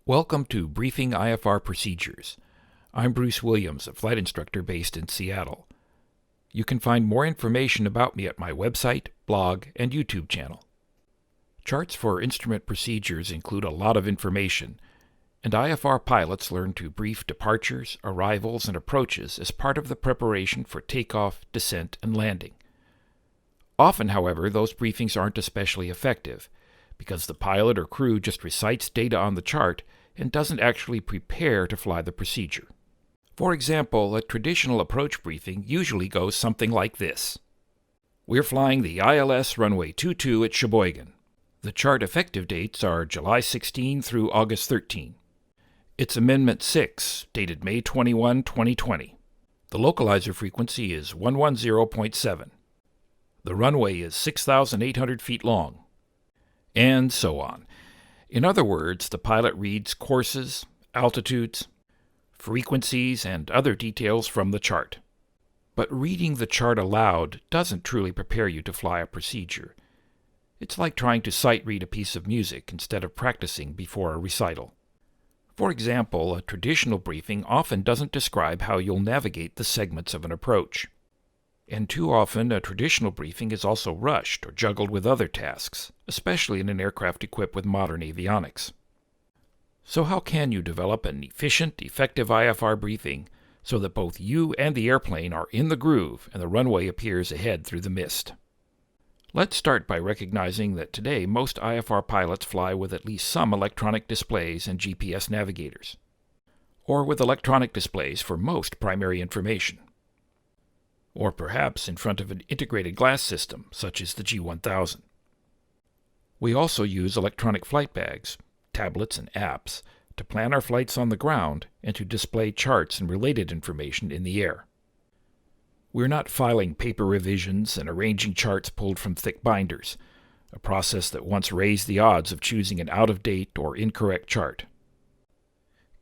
Welcome to Briefing IFR Procedures. I'm Bruce Williams, a flight instructor based in Seattle. You can find more information about me at my website, blog, and YouTube channel. Charts for instrument procedures include a lot of information, and IFR pilots learn to brief departures, arrivals, and approaches as part of the preparation for takeoff, descent, and landing. Often, however, those briefings aren't especially effective, because the pilot or crew just recites data on the chart and doesn't actually prepare to fly the procedure. For example, a traditional approach briefing usually goes something like this. We're flying the ILS runway 22 at Sheboygan. The chart effective dates are July 16 through August 13. It's Amendment 6, dated May 21, 2020. The localizer frequency is 110.7. The runway is 6,800 feet long. And so on. In other words, the pilot reads courses, altitudes, frequencies, and other details from the chart. But reading the chart aloud doesn't truly prepare you to fly a procedure. It's like trying to sight read a piece of music instead of practicing before a recital. For example, a traditional briefing often doesn't describe how you'll navigate the segments of an approach. And too often, a traditional briefing is also rushed or juggled with other tasks, especially in an aircraft equipped with modern avionics. So how can you develop an efficient, effective IFR briefing so that both you and the airplane are in the groove and the runway appears ahead through the mist? Let's start by recognizing that today most IFR pilots fly with at least some electronic displays and GPS navigators, or with electronic displays for most primary information, or perhaps in front of an integrated glass system, such as the G1000. We also use electronic flight bags, tablets, and apps to plan our flights on the ground and to display charts and related information in the air. We're not filing paper revisions and arranging charts pulled from thick binders, a process that once raised the odds of choosing an out-of-date or incorrect chart.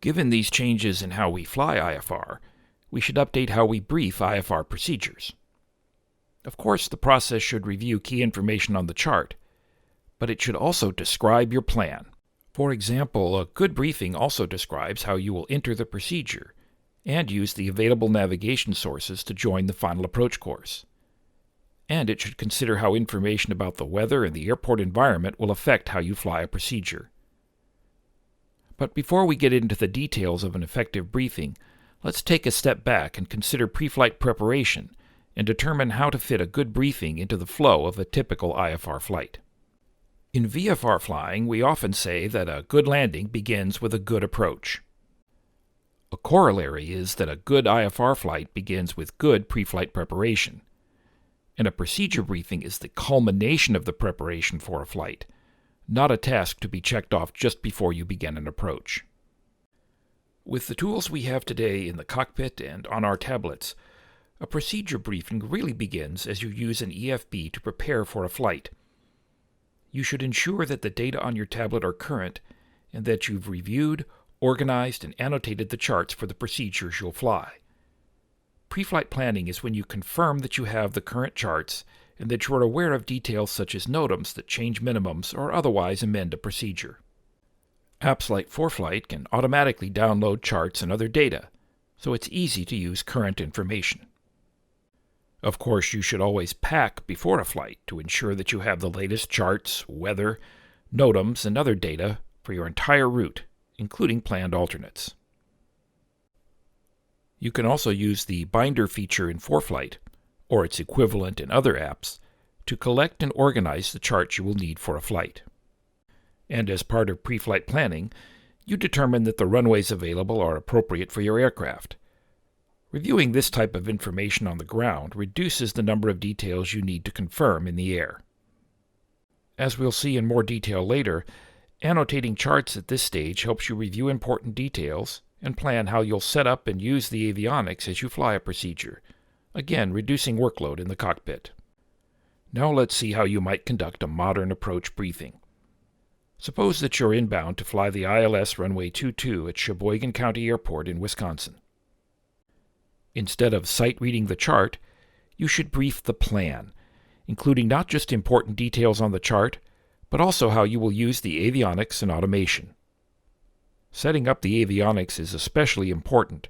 Given these changes in how we fly IFR, we should update how we brief IFR procedures. Of course, the process should review key information on the chart, but it should also describe your plan. For example, a good briefing also describes how you will enter the procedure and use the available navigation sources to join the final approach course. And it should consider how information about the weather and the airport environment will affect how you fly a procedure. But before we get into the details of an effective briefing, let's take a step back and consider pre-flight preparation and determine how to fit a good briefing into the flow of a typical IFR flight. In VFR flying, we often say that a good landing begins with a good approach. A corollary is that a good IFR flight begins with good pre-flight preparation, and a procedure briefing is the culmination of the preparation for a flight, not a task to be checked off just before you begin an approach. With the tools we have today in the cockpit and on our tablets, a procedure briefing really begins as you use an EFB to prepare for a flight. You should ensure that the data on your tablet are current and that you've reviewed, organized, and annotated the charts for the procedures you'll fly. Pre-flight planning is when you confirm that you have the current charts and that you are aware of details such as NOTAMs that change minimums or otherwise amend a procedure. Apps like ForeFlight can automatically download charts and other data, so it's easy to use current information. Of course, you should always pack before a flight to ensure that you have the latest charts, weather, NOTAMs, and other data for your entire route, including planned alternates. You can also use the binder feature in ForeFlight, or its equivalent in other apps, to collect and organize the charts you will need for a flight. And as part of pre-flight planning, you determine that the runways available are appropriate for your aircraft. Reviewing this type of information on the ground reduces the number of details you need to confirm in the air. As we'll see in more detail later, annotating charts at this stage helps you review important details and plan how you'll set up and use the avionics as you fly a procedure, again reducing workload in the cockpit. Now let's see how you might conduct a modern approach briefing. Suppose that you're inbound to fly the ILS runway 22 at Sheboygan County Airport in Wisconsin. Instead of sight-reading the chart, you should brief the plan, including not just important details on the chart, but also how you will use the avionics and automation. Setting up the avionics is especially important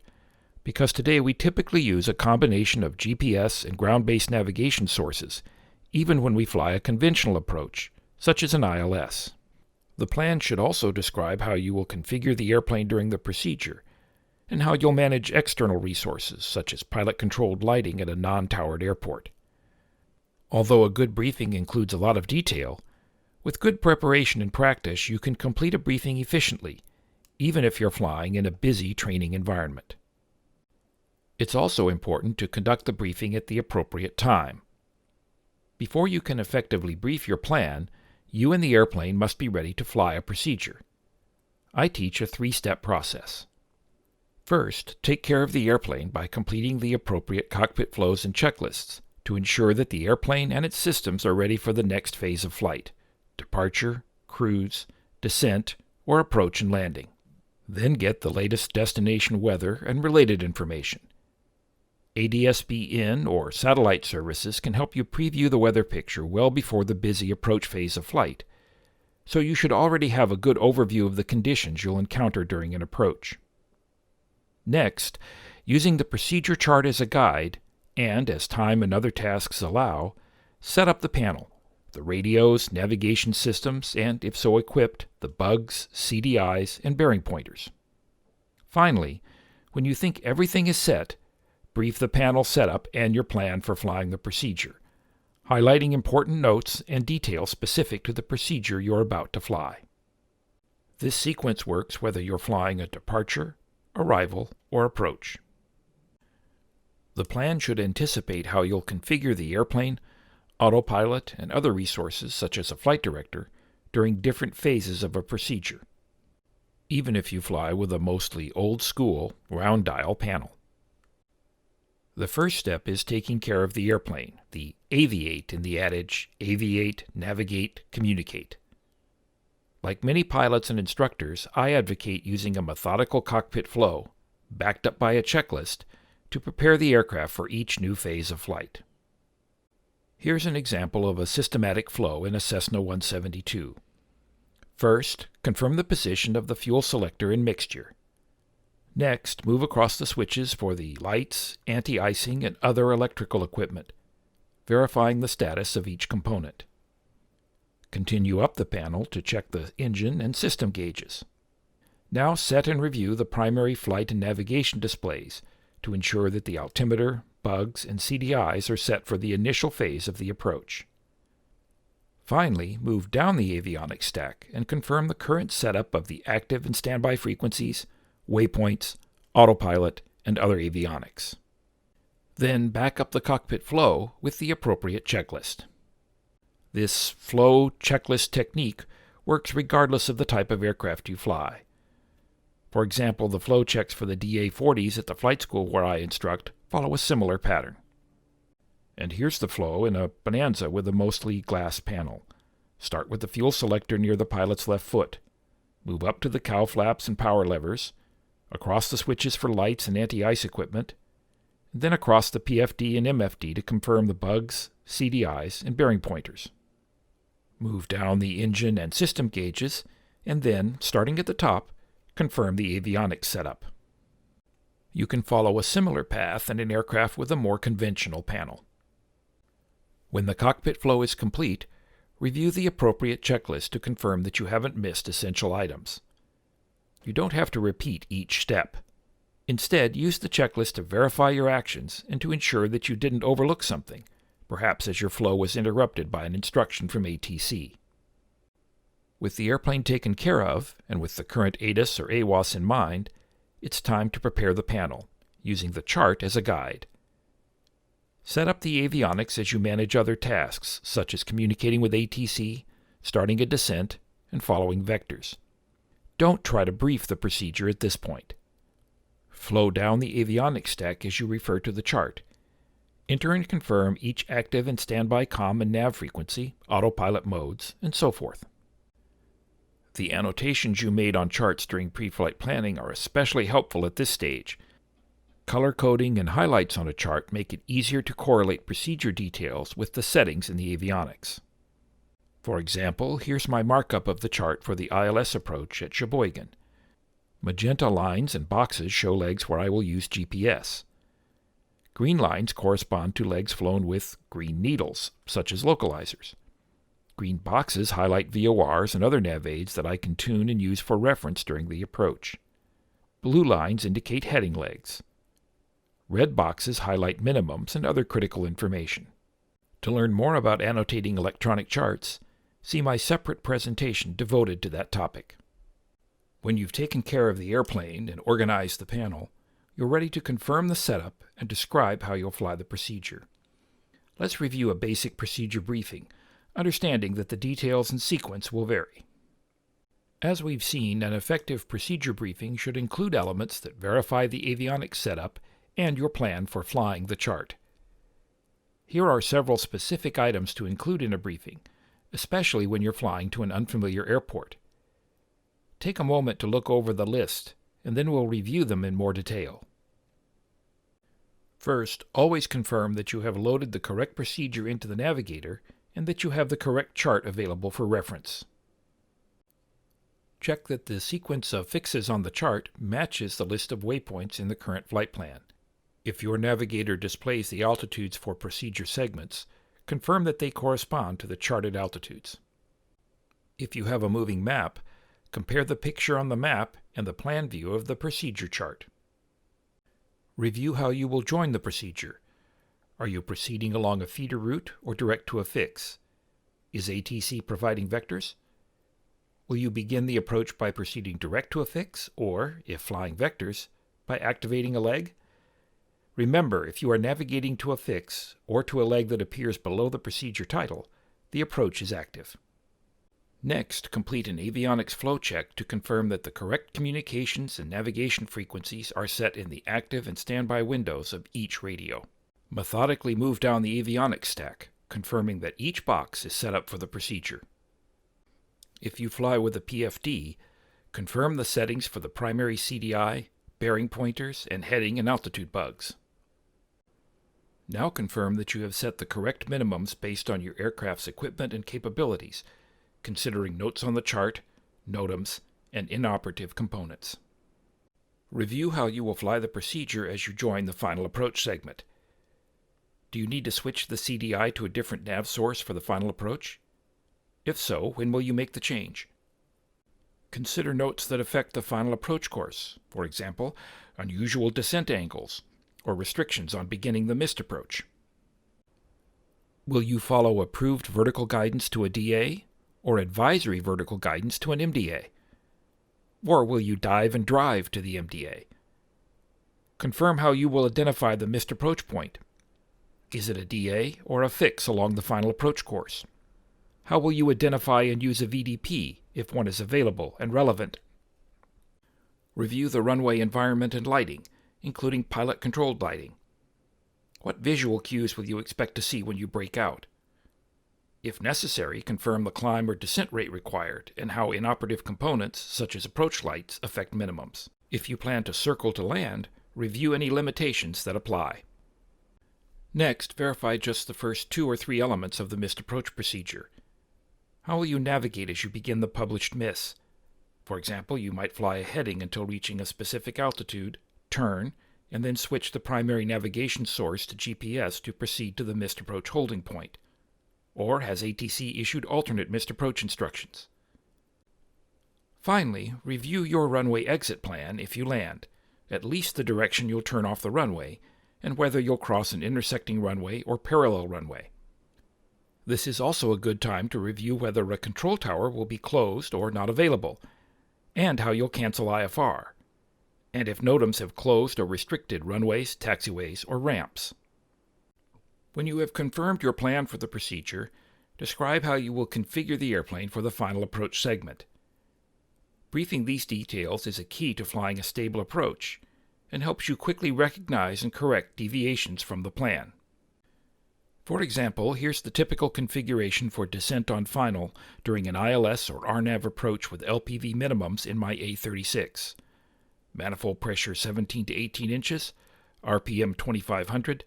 because today we typically use a combination of GPS and ground-based navigation sources, even when we fly a conventional approach, such as an ILS. The plan should also describe how you will configure the airplane during the procedure, and how you'll manage external resources, such as pilot-controlled lighting at a non-towered airport. Although a good briefing includes a lot of detail, with good preparation and practice you can complete a briefing efficiently, even if you're flying in a busy training environment. It's also important to conduct the briefing at the appropriate time. Before you can effectively brief your plan, you and the airplane must be ready to fly a procedure. I teach a 3-step process. First, take care of the airplane by completing the appropriate cockpit flows and checklists to ensure that the airplane and its systems are ready for the next phase of flight: departure, cruise, descent, or approach and landing. Then get the latest destination weather and related information. ADS-B in or satellite services can help you preview the weather picture well before the busy approach phase of flight, so you should already have a good overview of the conditions you'll encounter during an approach. Next, using the procedure chart as a guide, and as time and other tasks allow, set up the panel, the radios, navigation systems, and, if so equipped, the bugs, CDIs, and bearing pointers. Finally, when you think everything is set, brief the panel setup and your plan for flying the procedure, highlighting important notes and details specific to the procedure you're about to fly. This sequence works whether you're flying a departure, arrival, or approach. The plan should anticipate how you'll configure the airplane, autopilot, and other resources such as a flight director during different phases of a procedure, even if you fly with a mostly old-school, round-dial panel. The first step is taking care of the airplane, the aviate in the adage, aviate, navigate, communicate. Like many pilots and instructors, I advocate using a methodical cockpit flow, backed up by a checklist, to prepare the aircraft for each new phase of flight. Here's an example of a systematic flow in a Cessna 172. First, confirm the position of the fuel selector and mixture. Next, move across the switches for the lights, anti-icing, and other electrical equipment, verifying the status of each component. Continue up the panel to check the engine and system gauges. Now set and review the primary flight and navigation displays to ensure that the altimeter, bugs, and CDIs are set for the initial phase of the approach. Finally, move down the avionics stack and confirm the current setup of the active and standby frequencies, waypoints, autopilot, and other avionics. Then back up the cockpit flow with the appropriate checklist. This flow checklist technique works regardless of the type of aircraft you fly. For example, the flow checks for the DA-40s at the flight school where I instruct follow a similar pattern. And here's the flow in a Bonanza with a mostly glass panel. Start with the fuel selector near the pilot's left foot. Move up to the cowl flaps and power levers, across the switches for lights and anti-ice equipment, and then across the PFD and MFD to confirm the bugs, CDIs, and bearing pointers. Move down the engine and system gauges, and then, starting at the top, confirm the avionics setup. You can follow a similar path in an aircraft with a more conventional panel. When the cockpit flow is complete, review the appropriate checklist to confirm that you haven't missed essential items. You don't have to repeat each step. Instead, use the checklist to verify your actions and to ensure that you didn't overlook something, perhaps as your flow was interrupted by an instruction from ATC. With the airplane taken care of, and with the current ATIS or AWOS in mind, it's time to prepare the panel, using the chart as a guide. Set up the avionics as you manage other tasks, such as communicating with ATC, starting a descent, and following vectors. Don't try to brief the procedure at this point. Flow down the avionics stack as you refer to the chart. Enter and confirm each active and standby comm and nav frequency, autopilot modes, and so forth. The annotations you made on charts during pre-flight planning are especially helpful at this stage. Color coding and highlights on a chart make it easier to correlate procedure details with the settings in the avionics. For example, here's my markup of the chart for the ILS approach at Sheboygan. Magenta lines and boxes show legs where I will use GPS. Green lines correspond to legs flown with green needles, such as localizers. Green boxes highlight VORs and other nav aids that I can tune and use for reference during the approach. Blue lines indicate heading legs. Red boxes highlight minimums and other critical information. To learn more about annotating electronic charts, see my separate presentation devoted to that topic. When you've taken care of the airplane and organized the panel, you're ready to confirm the setup and describe how you'll fly the procedure. Let's review a basic procedure briefing, understanding that the details and sequence will vary. As we've seen, an effective procedure briefing should include elements that verify the avionics setup and your plan for flying the chart. Here are several specific items to include in a briefing, especially when you're flying to an unfamiliar airport. Take a moment to look over the list, and then we'll review them in more detail. First, always confirm that you have loaded the correct procedure into the navigator and that you have the correct chart available for reference. Check that the sequence of fixes on the chart matches the list of waypoints in the current flight plan. If your navigator displays the altitudes for procedure segments, confirm that they correspond to the charted altitudes. If you have a moving map, compare the picture on the map and the plan view of the procedure chart. Review how you will join the procedure. Are you proceeding along a feeder route or direct to a fix? Is ATC providing vectors? Will you begin the approach by proceeding direct to a fix, or, if flying vectors, by activating a leg? Remember, if you are navigating to a fix, or to a leg that appears below the procedure title, the approach is active. Next, complete an avionics flow check to confirm that the correct communications and navigation frequencies are set in the active and standby windows of each radio. Methodically move down the avionics stack, confirming that each box is set up for the procedure. If you fly with a PFD, confirm the settings for the primary CDI, bearing pointers, and heading and altitude bugs. Now confirm that you have set the correct minimums based on your aircraft's equipment and capabilities, considering notes on the chart, NOTAMs, and inoperative components. Review how you will fly the procedure as you join the final approach segment. Do you need to switch the CDI to a different nav source for the final approach? If so, when will you make the change? Consider notes that affect the final approach course, for example, unusual descent angles, or restrictions on beginning the missed approach. Will you follow approved vertical guidance to a DA, or advisory vertical guidance to an MDA? Or will you dive and drive to the MDA? Confirm how you will identify the missed approach point. Is it a DA or a fix along the final approach course? How will you identify and use a VDP if one is available and relevant? Review the runway environment and lighting, including pilot-controlled lighting. What visual cues will you expect to see when you break out? If necessary, confirm the climb or descent rate required and how inoperative components, such as approach lights, affect minimums. If you plan to circle to land, review any limitations that apply. Next, verify just the first 2 or 3 elements of the missed approach procedure. How will you navigate as you begin the published miss? For example, you might fly a heading until reaching a specific altitude, turn, and then switch the primary navigation source to GPS to proceed to the missed approach holding point. Or has ATC issued alternate missed approach instructions? Finally, review your runway exit plan if you land, at least the direction you'll turn off the runway, and whether you'll cross an intersecting runway or parallel runway. This is also a good time to review whether a control tower will be closed or not available, and how you'll cancel IFR, and if NOTAMs have closed or restricted runways, taxiways, or ramps. When you have confirmed your plan for the procedure, describe how you will configure the airplane for the final approach segment. Briefing these details is a key to flying a stable approach and helps you quickly recognize and correct deviations from the plan. For example, here's the typical configuration for descent on final during an ILS or RNAV approach with LPV minimums in my A36. Manifold pressure 17 to 18 inches, RPM 2500,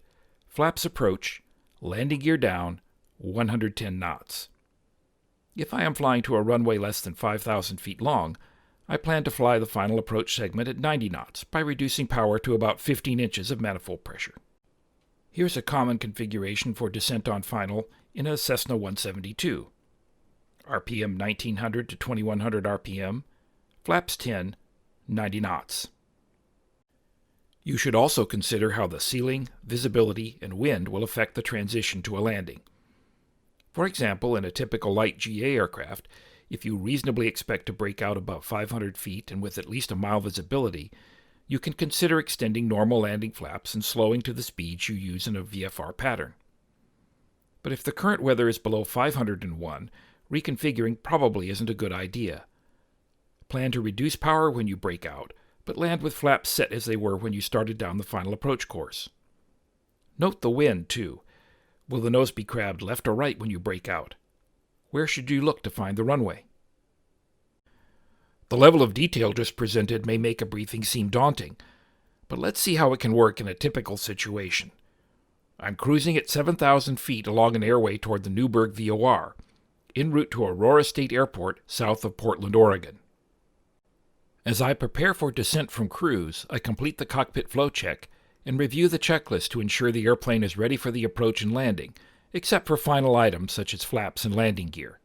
flaps approach, landing gear down, 110 knots. If I am flying to a runway less than 5,000 feet long, I plan to fly the final approach segment at 90 knots by reducing power to about 15 inches of manifold pressure. Here's a common configuration for descent on final in a Cessna 172. RPM 1900 to 2100 RPM, flaps 10, 90 knots. You should also consider how the ceiling, visibility, and wind will affect the transition to a landing. For example, in a typical light GA aircraft, if you reasonably expect to break out above 500 feet and with at least a mile visibility, you can consider extending normal landing flaps and slowing to the speeds you use in a VFR pattern. But if the current weather is below 501, reconfiguring probably isn't a good idea. Plan to reduce power when you break out, but land with flaps set as they were when you started down the final approach course. Note the wind, too. Will the nose be crabbed left or right when you break out? Where should you look to find the runway? The level of detail just presented may make a briefing seem daunting, but let's see how it can work in a typical situation. I'm cruising at 7,000 feet along an airway toward the Newberg VOR, en route to Aurora State Airport south of Portland, Oregon. As I prepare for descent from cruise, I complete the cockpit flow check and review the checklist to ensure the airplane is ready for the approach and landing, except for final items such as flaps and landing gear.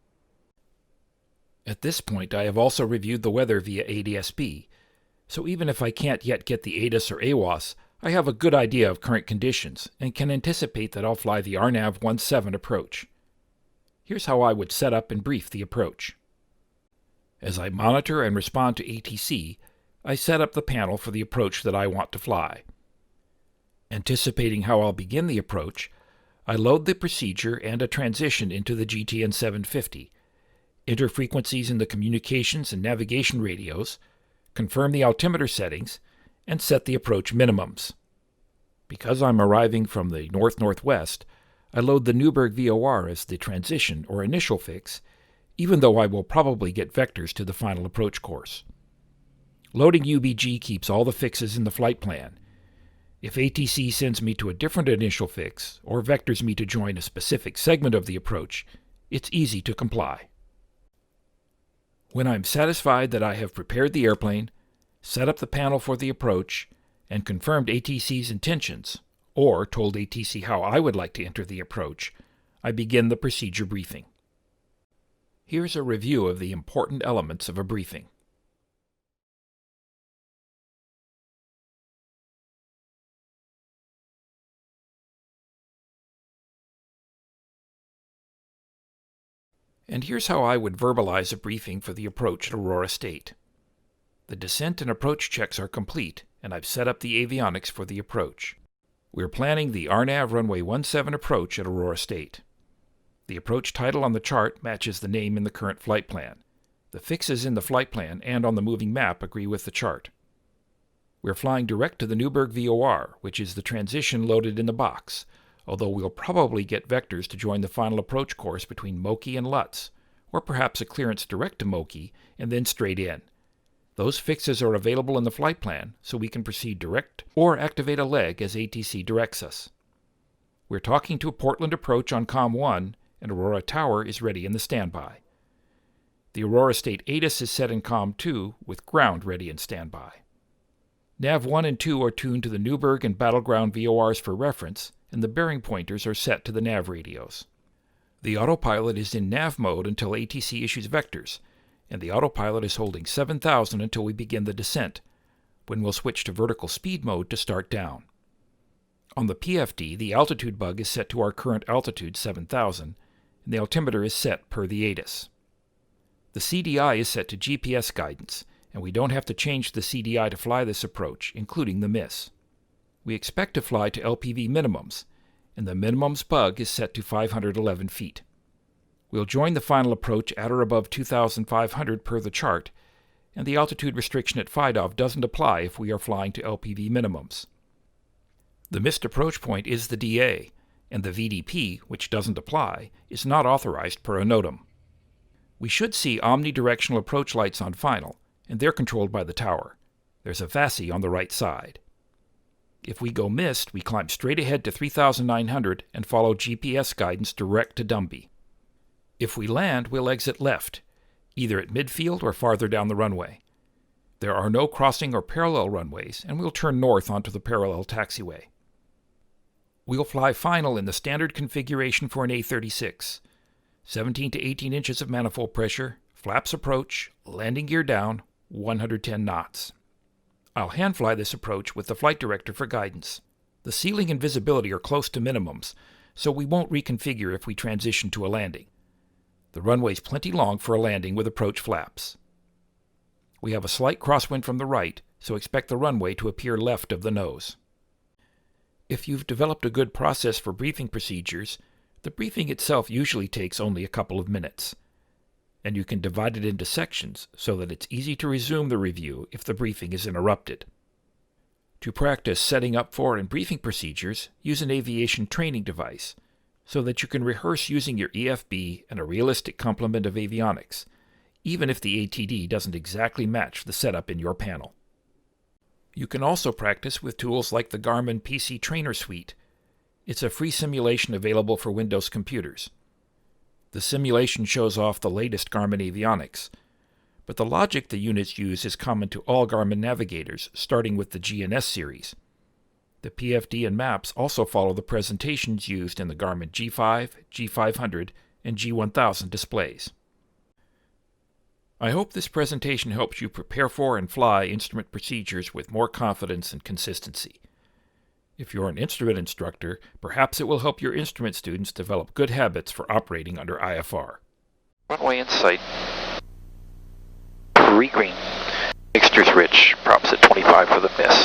At this point, I have also reviewed the weather via ADS-B, so even if I can't yet get the ATIS or AWOS, I have a good idea of current conditions and can anticipate that I'll fly the RNAV 17 approach. Here's how I would set up and brief the approach. As I monitor and respond to ATC, I set up the panel for the approach that I want to fly. Anticipating how I'll begin the approach, I load the procedure and a transition into the GTN 750, enter frequencies in the communications and navigation radios, confirm the altimeter settings, and set the approach minimums. Because I'm arriving from the north-northwest, I load the Newberg VOR as the transition or initial fix, even though I will probably get vectors to the final approach course. Loading UBG keeps all the fixes in the flight plan. If ATC sends me to a different initial fix or vectors me to join a specific segment of the approach, it's easy to comply. When I'm satisfied that I have prepared the airplane, set up the panel for the approach, and confirmed ATC's intentions, or told ATC how I would like to enter the approach, I begin the procedure briefing. Here's a review of the important elements of a briefing. And here's how I would verbalize a briefing for the approach at Aurora State. The descent and approach checks are complete, and I've set up the avionics for the approach. We're planning the RNAV runway 17 approach at Aurora State. The approach title on the chart matches the name in the current flight plan. The fixes in the flight plan and on the moving map agree with the chart. We're flying direct to the Newberg VOR, which is the transition loaded in the box, although we'll probably get vectors to join the final approach course between Moki and Lutz, or perhaps a clearance direct to Moki and then straight in. Those fixes are available in the flight plan, so we can proceed direct or activate a leg as ATC directs us. We're talking to a Portland approach on COM 1, and Aurora Tower is ready in the standby. The Aurora State ATIS is set in COM 2 with ground ready in standby. Nav 1 and 2 are tuned to the Newberg and Battleground VORs for reference, and the bearing pointers are set to the nav radios. The autopilot is in nav mode until ATC issues vectors, and the autopilot is holding 7,000 until we begin the descent, when we'll switch to vertical speed mode to start down. On the PFD, the altitude bug is set to our current altitude, 7,000, and the altimeter is set per the ATIS. The CDI is set to GPS guidance, and we don't have to change the CDI to fly this approach, including the miss. We expect to fly to LPV minimums, and the minimums bug is set to 511 feet. We'll join the final approach at or above 2,500 per the chart, and the altitude restriction at FIDOV doesn't apply if we are flying to LPV minimums. The missed approach point is the DA, and the VDP, which doesn't apply, is not authorized per a NOTAM. We should see omnidirectional approach lights on final, and they're controlled by the tower. There's a VASI on the right side. If we go missed, we climb straight ahead to 3,900 and follow GPS guidance direct to Dumby. If we land, we'll exit left, either at midfield or farther down the runway. There are no crossing or parallel runways, and we'll turn north onto the parallel taxiway. We'll fly final in the standard configuration for an A36. 17 to 18 inches of manifold pressure, flaps approach, landing gear down, 110 knots. I'll hand fly this approach with the flight director for guidance. The ceiling and visibility are close to minimums, so we won't reconfigure if we transition to a landing. The runway's plenty long for a landing with approach flaps. We have a slight crosswind from the right, so expect the runway to appear left of the nose. If you've developed a good process for briefing procedures, the briefing itself usually takes only a couple of minutes, and you can divide it into sections so that it's easy to resume the review if the briefing is interrupted. To practice setting up for and briefing procedures, use an aviation training device so that you can rehearse using your EFB and a realistic complement of avionics, even if the ATD doesn't exactly match the setup in your panel. You can also practice with tools like the Garmin PC Trainer Suite. It's a free simulation available for Windows computers. The simulation shows off the latest Garmin avionics, but the logic the units use is common to all Garmin navigators, starting with the GNS series. The PFD and maps also follow the presentations used in the Garmin G5, G500, and G1000 displays. I hope this presentation helps you prepare for and fly instrument procedures with more confidence and consistency. If you're an instrument instructor, perhaps it will help your instrument students develop good habits for operating under IFR. Runway in sight. 3 green. Mixture's rich. Props at 25 for the miss.